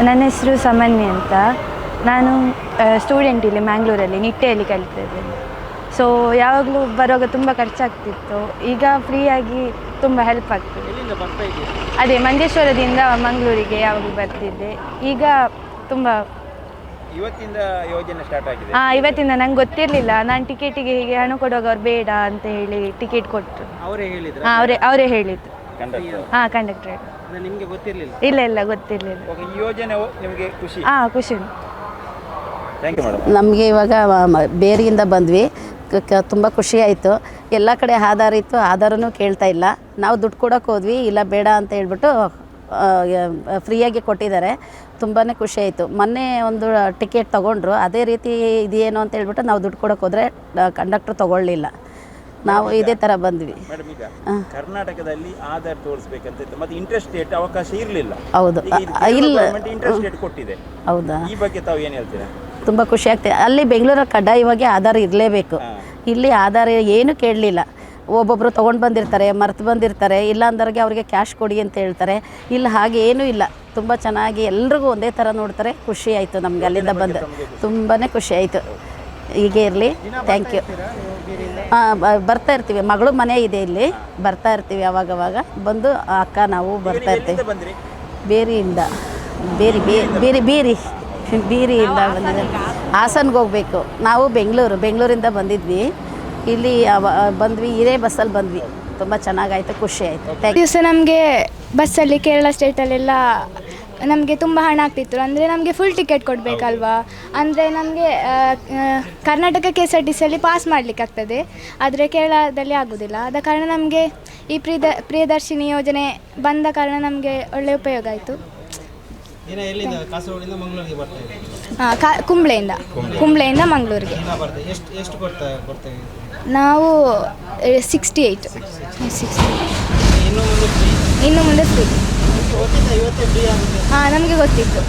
ನನ್ನ ಹೆಸರು ಸಮನ್ವಿ ಅಂತ. ನಾನು ಸ್ಟೂಡೆಂಟ್ ಇಲ್ಲಿ ಮ್ಯಾಂಗ್ಳೂರಲ್ಲಿ ನಿಟ್ಟೆಯಲ್ಲಿ ಕಲಿತಿದ್ದೇನೆ. ಸೊ ಯಾವಾಗಲೂ ಬರುವಾಗ ತುಂಬ ಖರ್ಚಾಗ್ತಿತ್ತು. ಈಗ ಫ್ರೀಯಾಗಿ ತುಂಬ ಹೆಲ್ಪ್ ಆಗ್ತದೆ. ಅದೇ ಮಂಜೇಶ್ವರದಿಂದ ಮಂಗಳೂರಿಗೆ ಯಾವಾಗಲೂ ಬರ್ತಿದ್ದೆ. ಈಗ ತುಂಬ ಇವತ್ತಿಂದ ಯೋಜನೆ ಸ್ಟಾರ್ಟ್ ಆಗಿದೆ. ಇವತ್ತಿಂದ ನಂಗೆ ಗೊತ್ತಿರಲಿಲ್ಲ. ನಾನು ಟಿಕೆಟಿಗೆ ಹೀಗೆ ಹಣ ಕೊಡುವಾಗ ಅವ್ರು ಬೇಡ ಅಂತ ಹೇಳಿ ಟಿಕೆಟ್ ಕೊಟ್ಟರು. ಅವರೇ ಹೇಳಿದ್ದು. ಕಂಡಕ್ಟರ್. ನಿಮಗೆ ಗೊತ್ತಿರಲಿಲ್ಲ? ಇಲ್ಲ ಗೊತ್ತಿರಲಿಲ್ಲ. ಈ ಯೋಜನೆ ನಿಮಗೆ ಖುಷಿ? ಖುಷಿ ಉಂಟು. Thank you madam. ನಮಗೆ ಇವಾಗ ಬೇರಿಯಿಂದ ಬಂದ್ವಿ. ತುಂಬ ಖುಷಿ ಆಯಿತು. ಎಲ್ಲ ಕಡೆ ಆಧಾರ ಇತ್ತು, ಆಧಾರನೂ ಕೇಳ್ತಾ ಇಲ್ಲ. ನಾವು ದುಡ್ಡು ಕೊಡೋಕೆ ಹೋದ್ವಿ, ಇಲ್ಲ ಬೇಡ ಅಂತ ಹೇಳ್ಬಿಟ್ಟು ಫ್ರೀಯಾಗಿ ಕೊಟ್ಟಿದ್ದಾರೆ. ತುಂಬಾ ಖುಷಿ ಆಯಿತು. ಮೊನ್ನೆ ಒಂದು ಟಿಕೆಟ್ ತೊಗೊಂಡ್ರು, ಅದೇ ರೀತಿ ಇದೇನು ಅಂತ ಹೇಳ್ಬಿಟ್ಟು ನಾವು ದುಡ್ಡು ಕೊಡೋಕೆ ಹೋದರೆ ಕಂಡಕ್ಟ್ರ್ ತೊಗೊಳ್ಳಿಲ್ಲ. ನಾವು ಇದೇ ಥರ ಬಂದ್ವಿ. ಮೇಡಮ್, ಈಗ ಕರ್ನಾಟಕದಲ್ಲಿ ಆಧಾರ್ ತೋರಿಸ್ಬೇಕಂತ ಮತ್ತೆ ಇಂಟ್ರೆಸ್ಟ್ ರೇಟ್ ಅವಕಾಶ ಇರಲಿಲ್ಲ. ಹೌದು, ಇಲ್ಲ, ಇಂಟ್ರೆಸ್ಟ್ ರೇಟ್ ಕೊಟ್ಟಿದೆ. ಹೌದಾ? ಈ ಬಗ್ಗೆ ತಾವು ಏನು ಹೇಳ್ತೀರಾ? ತುಂಬ ಖುಷಿ ಆಗ್ತದೆ. ಅಲ್ಲಿ ಬೆಂಗಳೂರಲ್ಲಿ ಕಡ್ಡಾಯವಾಗಿ ಆಧಾರ್ ಇರಲೇಬೇಕು. ಇಲ್ಲಿ ಆಧಾರ್ ಏನು ಕೇಳಲಿಲ್ಲ. ಒಬ್ಬೊಬ್ಬರು ತೊಗೊಂಡು ಬಂದಿರ್ತಾರೆ, ಮರ್ತು ಬಂದಿರ್ತಾರೆ, ಇಲ್ಲ ಅಂದವ್ರಿಗೆ ಅವರಿಗೆ ಕ್ಯಾಶ್ ಕೊಡಿ ಅಂತ ಹೇಳ್ತಾರೆ. ಇಲ್ಲ, ಹಾಗೆ ಏನೂ ಇಲ್ಲ. ತುಂಬ ಚೆನ್ನಾಗಿ ಎಲ್ರಿಗೂ ಒಂದೇ ಥರ ನೋಡ್ತಾರೆ. ಖುಷಿ ಆಯಿತು ನಮ್ಗೆ ಅಲ್ಲಿಂದ ಬಂದು. ತುಂಬಾ ಖುಷಿ ಆಯಿತು. ಹೀಗೆ ಇರಲಿ. Thank you. ಬರ್ತಾ ಇರ್ತೀವಿ. ಮಗಳು ಮನೆ ಇದೆ ಇಲ್ಲಿ, ಬರ್ತಾ ಇರ್ತೀವಿ ಅವಾಗವಾಗ. ಬಂದು ಅಕ್ಕ ನಾವು ಬರ್ತಾ ಇರ್ತೀವಿ. ಬೇರಿಯಿಂದ ಬೀರಿಯಿಂದ ಬಂದಿದ್ದೆ. ಹಾಸನ್ಗೆ ಹೋಗಬೇಕು. ನಾವು ಬೆಂಗಳೂರಿಂದ ಬಂದಿದ್ವಿ. ಇಲ್ಲಿ ಬಂದ್ವಿ, ಇದೇ ಬಸ್ಸಲ್ಲಿ ಬಂದ್ವಿ. ತುಂಬ ಚೆನ್ನಾಗಾಯಿತು, ಖುಷಿ ಆಯಿತು. ದಿವಸ ನಮಗೆ ಬಸ್ಸಲ್ಲಿ ಕೇರಳ ಸ್ಟೇಟಲ್ಲೆಲ್ಲ ನಮಗೆ ತುಂಬ ಹಣ ಆಗ್ತಿತ್ತು. ಅಂದರೆ ನಮಗೆ ಫುಲ್ ಟಿಕೆಟ್ ಕೊಡಬೇಕಲ್ವಾ. ಅಂದರೆ ನಮಗೆ ಕರ್ನಾಟಕ KSRTCಯಲ್ಲಿ ಪಾಸ್ ಮಾಡಲಿಕ್ಕೆ ಆಗ್ತದೆ, ಆದರೆ ಕೇರಳದಲ್ಲಿ ಆಗೋದಿಲ್ಲ. ಆದ ಕಾರಣ ನಮಗೆ ಈ ಪ್ರಿಯದರ್ಶಿನಿ ಯೋಜನೆ ಬಂದ ಕಾರಣ ನಮಗೆ ಒಳ್ಳೆಯ ಉಪಯೋಗ ಆಯಿತು. ಕುಂಬ್ಳೆಯಿಂದ ಮಂಗಳೂರಿಗೆ ನಾವು 68. ಇನ್ನು ಮುಂದೆ ಫ್ರೀ. ನಮಗೆ ಗೊತ್ತಿತ್ತು.